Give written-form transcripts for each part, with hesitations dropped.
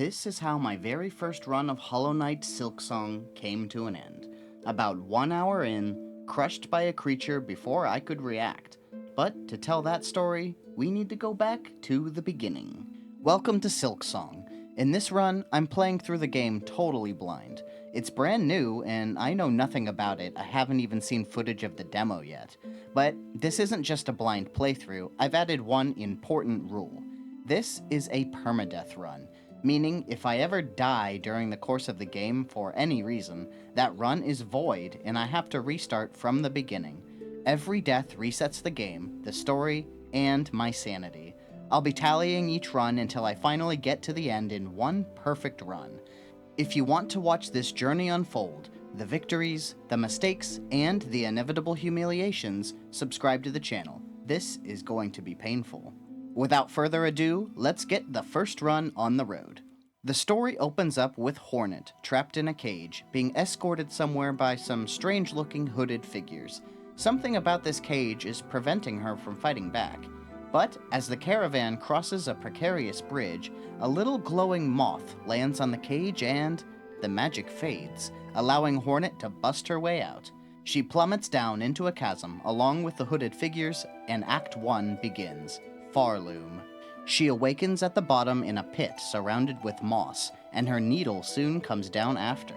This is how my very first run of Hollow Knight Silksong came to an end. About 1 hour in, crushed by a creature before I could react. But to tell that story, we need to go back to the beginning. Welcome to Silksong. In this run, I'm playing through the game totally blind. It's brand new, and I know nothing about it. I haven't even seen footage of the demo yet. But this isn't just a blind playthrough, I've added one important rule. This is a permadeath run, meaning if I ever die during the course of the game for any reason, that run is void and I have to restart from the beginning. Every death resets the game, the story, and my sanity. I'll be tallying each run until I finally get to the end in one perfect run. If you want to watch this journey unfold, the victories, the mistakes, and the inevitable humiliations, subscribe to the channel. This is going to be painful. Without further ado, let's get the first run on the road. The story opens up with Hornet, trapped in a cage, being escorted somewhere by some strange-looking hooded figures. Something about this cage is preventing her from fighting back. But as the caravan crosses a precarious bridge, a little glowing moth lands on the cage and the magic fades, allowing Hornet to bust her way out. She plummets down into a chasm along with the hooded figures, and Act 1 begins. Farloom. She awakens at the bottom in a pit surrounded with moss, and her needle soon comes down after.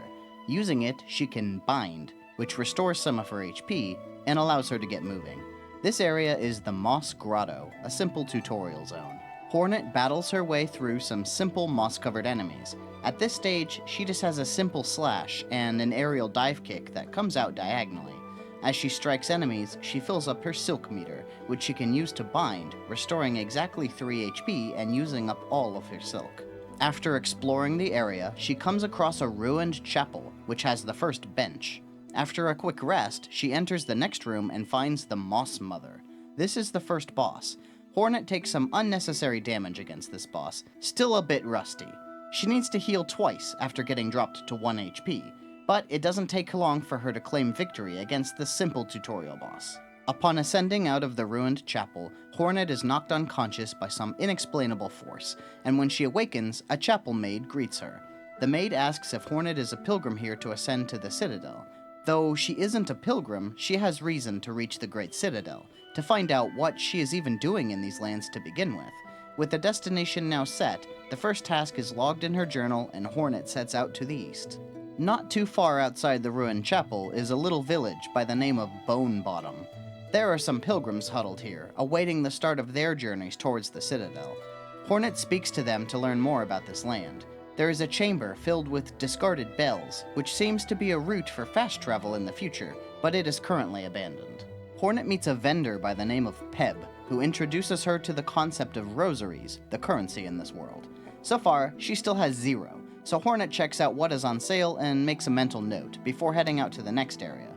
Using it, she can bind, which restores some of her HP and allows her to get moving. This area is the Moss Grotto, a simple tutorial zone. Hornet battles her way through some simple moss-covered enemies. At this stage, she just has a simple slash and an aerial dive kick that comes out diagonally. As she strikes enemies, she fills up her silk meter, which she can use to bind, restoring exactly 3 HP and using up all of her silk. After exploring the area, she comes across a ruined chapel, which has the first bench. After a quick rest, she enters the next room and finds the Moss Mother. This is the first boss. Hornet takes some unnecessary damage against this boss, still a bit rusty. She needs to heal twice after getting dropped to 1 HP. But it doesn't take long for her to claim victory against the simple tutorial boss. Upon ascending out of the ruined chapel, Hornet is knocked unconscious by some inexplainable force, and when she awakens, a chapel maid greets her. The maid asks if Hornet is a pilgrim here to ascend to the citadel. Though she isn't a pilgrim, she has reason to reach the Great Citadel, to find out what she is even doing in these lands to begin with. With the destination now set, the first task is logged in her journal and Hornet sets out to the east. Not too far outside the ruined chapel is a little village by the name of Bone Bottom. There are some pilgrims huddled here, awaiting the start of their journeys towards the citadel. Hornet speaks to them to learn more about this land. There is a chamber filled with discarded bells, which seems to be a route for fast travel in the future, but it is currently abandoned. Hornet meets a vendor by the name of Peb, who introduces her to the concept of rosaries, the currency in this world. So far, she still has 0. So Hornet checks out what is on sale and makes a mental note before heading out to the next area.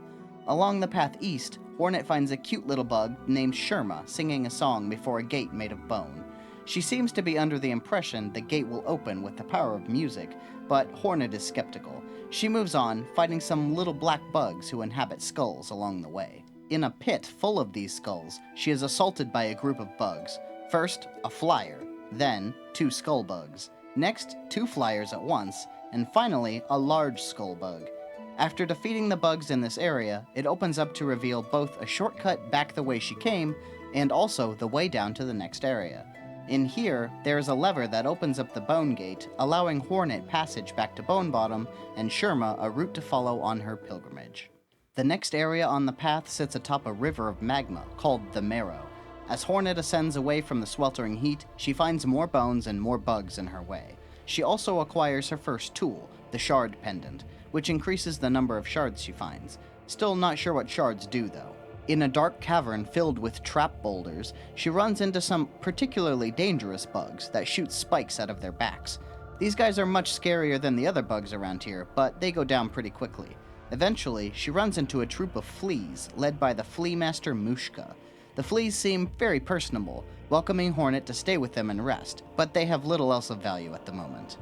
Along the path east, Hornet finds a cute little bug named Sherma singing a song before a gate made of bone. She seems to be under the impression the gate will open with the power of music, but Hornet is skeptical. She moves on, fighting some little black bugs who inhabit skulls along the way. In a pit full of these skulls, she is assaulted by a group of bugs. First, a flyer, then 2 skull bugs. Next, 2 flyers at once, and finally, a large skull bug. After defeating the bugs in this area, it opens up to reveal both a shortcut back the way she came, and also the way down to the next area. In here, there is a lever that opens up the bone gate, allowing Hornet passage back to Bone Bottom, and Sherma a route to follow on her pilgrimage. The next area on the path sits atop a river of magma, called the Marrow. As Hornet ascends away from the sweltering heat, she finds more bones and more bugs in her way. She also acquires her first tool, the Shard Pendant, which increases the number of shards she finds. Still not sure what shards do, though. In a dark cavern filled with trap boulders, she runs into some particularly dangerous bugs that shoot spikes out of their backs. These guys are much scarier than the other bugs around here, but they go down pretty quickly. Eventually, she runs into a troop of fleas, led by the flea master Mushka. The fleas seem very personable, welcoming Hornet to stay with them and rest, but they have little else of value at the moment.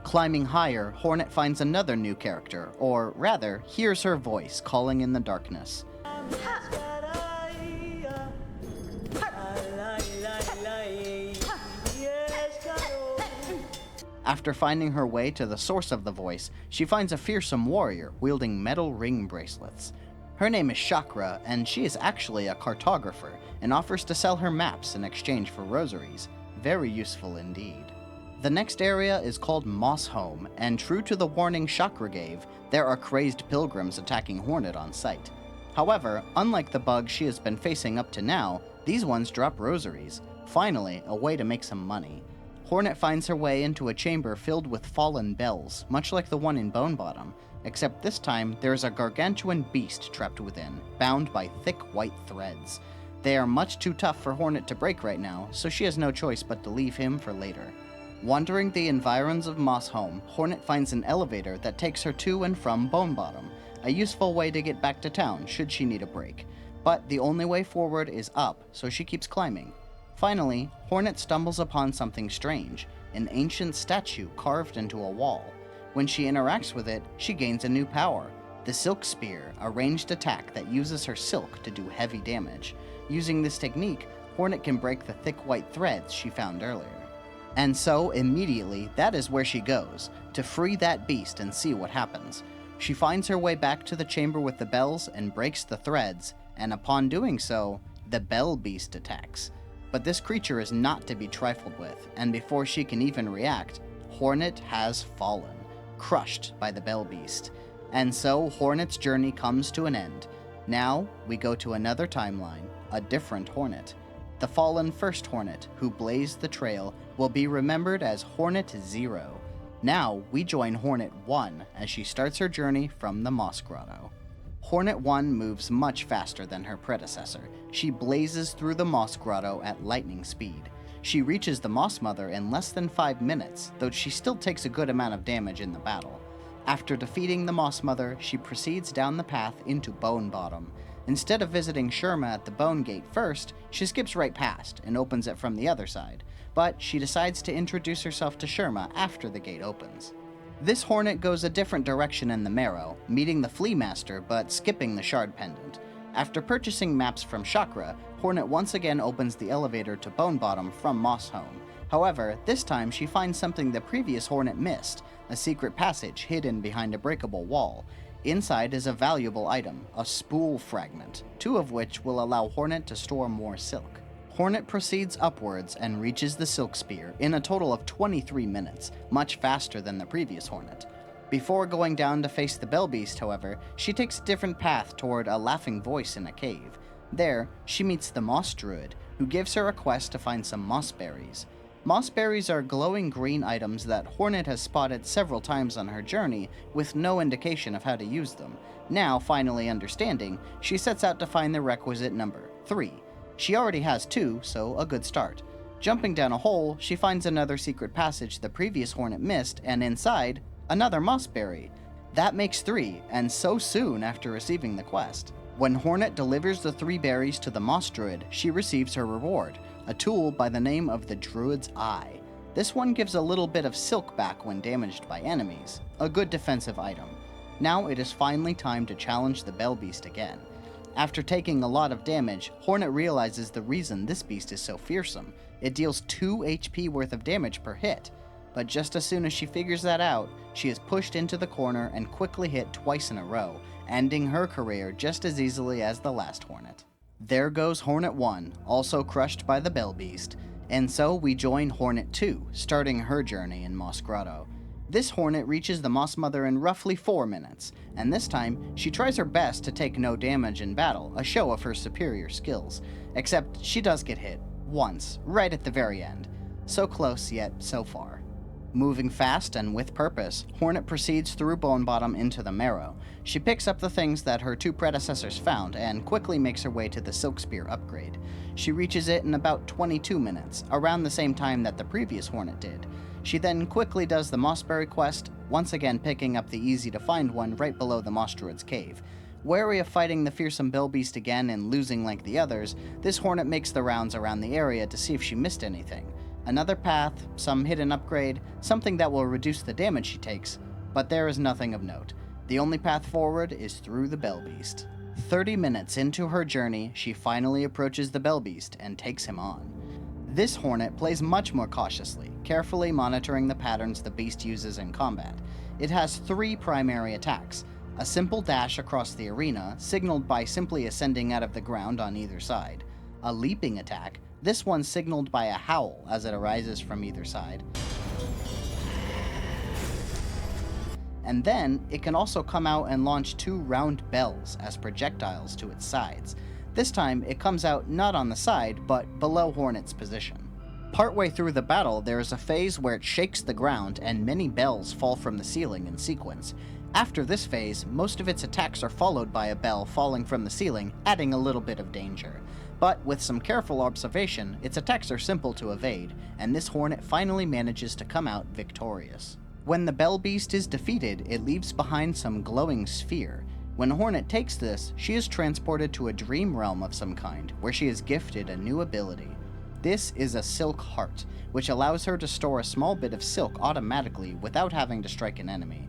Climbing higher, Hornet finds another new character, or rather, hears her voice calling in the darkness. After finding her way to the source of the voice, she finds a fearsome warrior wielding metal ring bracelets. Her name is Chakra, and she is actually a cartographer and offers to sell her maps in exchange for rosaries. Very useful indeed. The next area is called Mosshome, and true to the warning Chakra gave, there are crazed pilgrims attacking Hornet on sight. However, unlike the bugs she has been facing up to now, these ones drop rosaries. Finally, a way to make some money. Hornet finds her way into a chamber filled with fallen bells, much like the one in Bone Bottom, except this time there is a gargantuan beast trapped within, bound by thick white threads. They are much too tough for Hornet to break right now, so she has no choice but to leave him for later. Wandering the environs of Mosshome, Hornet finds an elevator that takes her to and from Bone Bottom, a useful way to get back to town should she need a break. But the only way forward is up, so she keeps climbing. Finally, Hornet stumbles upon something strange, an ancient statue carved into a wall. When she interacts with it, she gains a new power, the Silk Spear, a ranged attack that uses her silk to do heavy damage. Using this technique, Hornet can break the thick white threads she found earlier. And so, immediately, that is where she goes, to free that beast and see what happens. She finds her way back to the chamber with the bells and breaks the threads, and upon doing so, the Bell Beast attacks. But this creature is not to be trifled with, and before she can even react, Hornet has fallen, crushed by the Bell Beast. And so, Hornet's journey comes to an end. Now, we go to another timeline, a different Hornet. The fallen first Hornet, who blazed the trail, will be remembered as Hornet Zero. Now, we join Hornet One as she starts her journey from the Moss Grotto. Hornet One moves much faster than her predecessor. She blazes through the Moss Grotto at lightning speed. She reaches the Moss Mother in less than 5 minutes, though she still takes a good amount of damage in the battle. After defeating the Moss Mother, she proceeds down the path into Bone Bottom. Instead of visiting Sherma at the Bone Gate first, she skips right past and opens it from the other side, but she decides to introduce herself to Sherma after the gate opens. This Hornet goes a different direction in the Marrow, meeting the Flea Master but skipping the Shard Pendant. After purchasing maps from Chakra, Hornet once again opens the elevator to Bone Bottom from Mosshome. However, this time she finds something the previous Hornet missed, a secret passage hidden behind a breakable wall. Inside is a valuable item, a spool fragment, 2 of which will allow Hornet to store more silk. Hornet proceeds upwards and reaches the Silk Spear in a total of 23 minutes, much faster than the previous Hornet. Before going down to face the Bell Beast, however, she takes a different path toward a laughing voice in a cave. There, she meets the Moss Druid, who gives her a quest to find some moss berries. Moss berries are glowing green items that Hornet has spotted several times on her journey, with no indication of how to use them. Now, finally understanding, she sets out to find the requisite number, 3. She already has 2, so a good start. Jumping down a hole, she finds another secret passage the previous Hornet missed, and inside, another moss berry. That makes 3, and so soon after receiving the quest. When Hornet delivers the 3 berries to the Moss Druid, she receives her reward, a tool by the name of the Druid's Eye. This one gives a little bit of silk back when damaged by enemies, a good defensive item. Now it is finally time to challenge the Bell Beast again. After taking a lot of damage, Hornet realizes the reason this beast is so fearsome. It deals 2 HP worth of damage per hit. But just as soon as she figures that out, she is pushed into the corner and quickly hit twice in a row, ending her career just as easily as the last Hornet. There goes Hornet One, also crushed by the Bell Beast, and so we join Hornet Two, starting her journey in Moss Grotto. This Hornet reaches the Moss Mother in roughly 4 minutes, and this time, she tries her best to take no damage in battle, a show of her superior skills. Except she does get hit, once, right at the very end. So close, yet so far. Moving fast and with purpose, Hornet proceeds through Bone Bottom into the Marrow. She picks up the things that her 2 predecessors found and quickly makes her way to the Silk Spear upgrade. She reaches it in about 22 minutes, around the same time that the previous Hornet did. She then quickly does the Mossberry quest, once again picking up the easy-to-find one right below the Moss Druid's cave. Wary of fighting the fearsome Bell Beast again and losing like the others, this Hornet makes the rounds around the area to see if she missed anything. Another path, some hidden upgrade, something that will reduce the damage she takes, but there is nothing of note. The only path forward is through the Bell Beast. 30 minutes into her journey, she finally approaches the Bell Beast and takes him on. This Hornet plays much more cautiously, carefully monitoring the patterns the beast uses in combat. It has 3 primary attacks: a simple dash across the arena, signaled by simply ascending out of the ground on either side; a leaping attack, this one signaled by a howl as it arises from either side; and then it can also come out and launch 2 round bells as projectiles to its sides. This time, it comes out not on the side, but below Hornet's position. Partway through the battle, there is a phase where it shakes the ground and many bells fall from the ceiling in sequence. After this phase, most of its attacks are followed by a bell falling from the ceiling, adding a little bit of danger. But with some careful observation, its attacks are simple to evade, and this Hornet finally manages to come out victorious. When the Bell Beast is defeated, it leaves behind some glowing sphere. When Hornet takes this, she is transported to a dream realm of some kind, where she is gifted a new ability. This is a Silk Heart, which allows her to store a small bit of silk automatically without having to strike an enemy.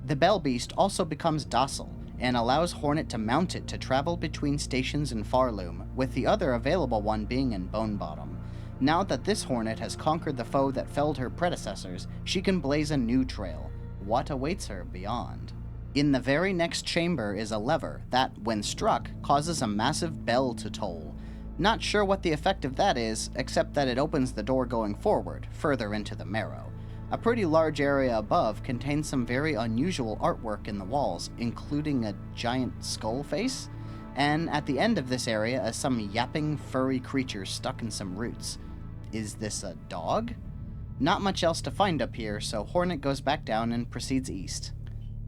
The Bell Beast also becomes docile, and allows Hornet to mount it to travel between stations in Farloom, with the other available one being in Bone Bottom. Now that this Hornet has conquered the foe that felled her predecessors, she can blaze a new trail. What awaits her beyond? In the very next chamber is a lever that, when struck, causes a massive bell to toll. Not sure what the effect of that is, except that it opens the door going forward, further into the Marrow. A pretty large area above contains some very unusual artwork in the walls, including a giant skull face, and at the end of this area is some yapping, furry creature stuck in some roots. Is this a dog? Not much else to find up here, so Hornet goes back down and proceeds east.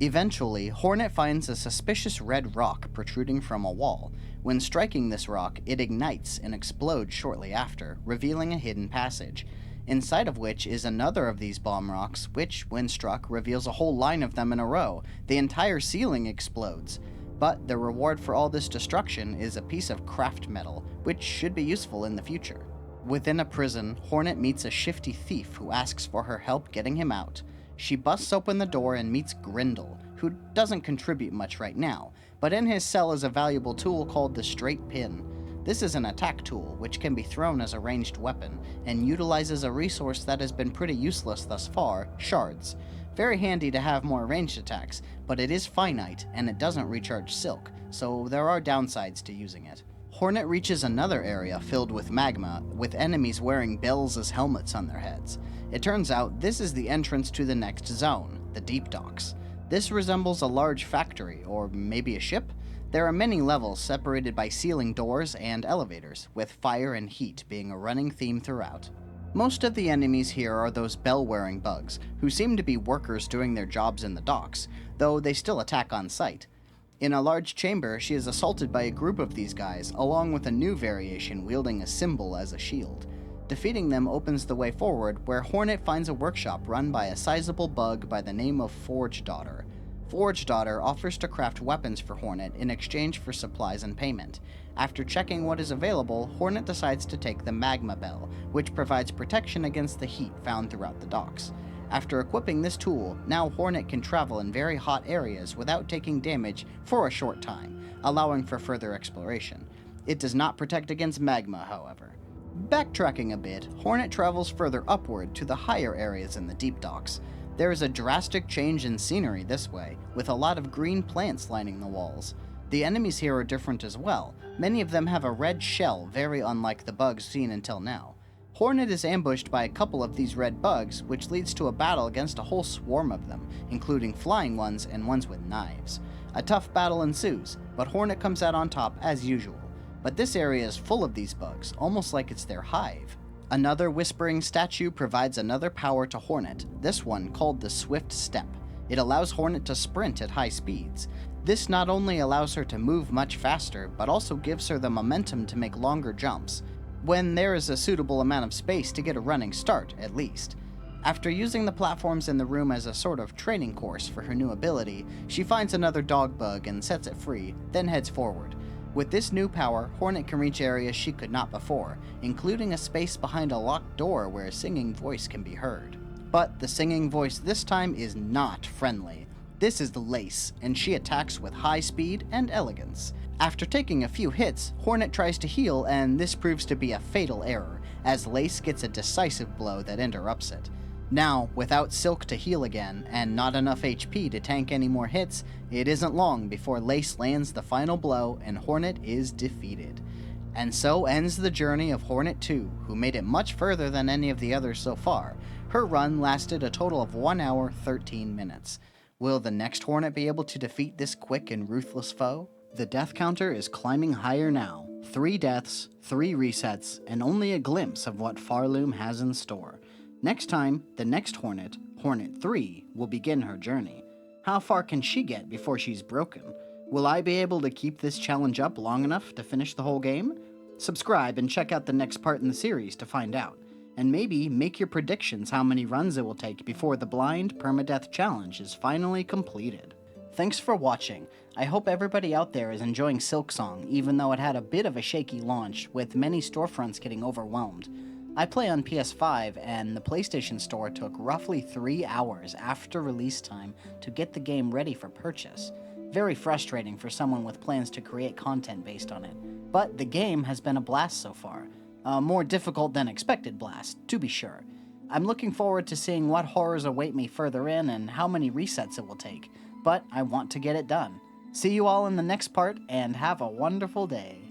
Eventually, Hornet finds a suspicious red rock protruding from a wall. When striking this rock, it ignites and explodes shortly after, revealing a hidden passage, inside of which is another of these bomb rocks, which, when struck, reveals a whole line of them in a row. The entire ceiling explodes. But the reward for all this destruction is a piece of craft metal, which should be useful in the future. Within a prison, Hornet meets a shifty thief who asks for her help getting him out. She busts open the door and meets Grindle, who doesn't contribute much right now, but in his cell is a valuable tool called the Straight Pin. This is an attack tool, which can be thrown as a ranged weapon, and utilizes a resource that has been pretty useless thus far, shards. Very handy to have more ranged attacks, but it is finite, and it doesn't recharge silk, so there are downsides to using it. Hornet reaches another area filled with magma, with enemies wearing bells as helmets on their heads. It turns out this is the entrance to the next zone, the Deep Docks. This resembles a large factory, or maybe a ship? There are many levels separated by ceiling doors and elevators, with fire and heat being a running theme throughout. Most of the enemies here are those bell-wearing bugs, who seem to be workers doing their jobs in the docks, though they still attack on sight. In a large chamber, she is assaulted by a group of these guys, along with a new variation wielding a symbol as a shield. Defeating them opens the way forward, where Hornet finds a workshop run by a sizable bug by the name of Forge Daughter. Forge Daughter offers to craft weapons for Hornet in exchange for supplies and payment. After checking what is available, Hornet decides to take the Magma Bell, which provides protection against the heat found throughout the docks. After equipping this tool, now Hornet can travel in very hot areas without taking damage for a short time, allowing for further exploration. It does not protect against magma, however. Backtracking a bit, Hornet travels further upward to the higher areas in the Deep Docks. There is a drastic change in scenery this way, with a lot of green plants lining the walls. The enemies here are different as well. Many of them have a red shell, very unlike the bugs seen until now. Hornet is ambushed by a couple of these red bugs, which leads to a battle against a whole swarm of them, including flying ones and ones with knives. A tough battle ensues, but Hornet comes out on top as usual. But this area is full of these bugs, almost like it's their hive. Another whispering statue provides another power to Hornet, this one called the Swift Step. It allows Hornet to sprint at high speeds. This not only allows her to move much faster, but also gives her the momentum to make longer jumps, when there is a suitable amount of space to get a running start, at least. After using the platforms in the room as a sort of training course for her new ability, she finds another dog bug and sets it free, then heads forward. With this new power, Hornet can reach areas she could not before, including a space behind a locked door where a singing voice can be heard. But the singing voice this time is not friendly. This is the Lace, and she attacks with high speed and elegance. After taking a few hits, Hornet tries to heal, and this proves to be a fatal error, as Lace gets a decisive blow that interrupts it. Now, without Silk to heal again, and not enough HP to tank any more hits, it isn't long before Lace lands the final blow and Hornet is defeated. And so ends the journey of Hornet 2, who made it much further than any of the others so far. Her run lasted a total of 1 hour 13 minutes. Will the next Hornet be able to defeat this quick and ruthless foe? The death counter is climbing higher now. 3 deaths, 3 resets, and only a glimpse of what Farloom has in store. Next time, the next Hornet, Hornet 3, will begin her journey. How far can she get before she's broken? Will I be able to keep this challenge up long enough to finish the whole game? Subscribe and check out the next part in the series to find out. And maybe make your predictions how many runs it will take before the blind permadeath challenge is finally completed. Thanks for watching. I hope everybody out there is enjoying Silksong, even though it had a bit of a shaky launch, with many storefronts getting overwhelmed. I play on PS5, and the PlayStation Store took roughly 3 hours after release time to get the game ready for purchase. Very frustrating for someone with plans to create content based on it. But the game has been a blast so far. A more difficult than expected blast, to be sure. I'm looking forward to seeing what horrors await me further in and how many resets it will take, but I want to get it done. See you all in the next part, and have a wonderful day.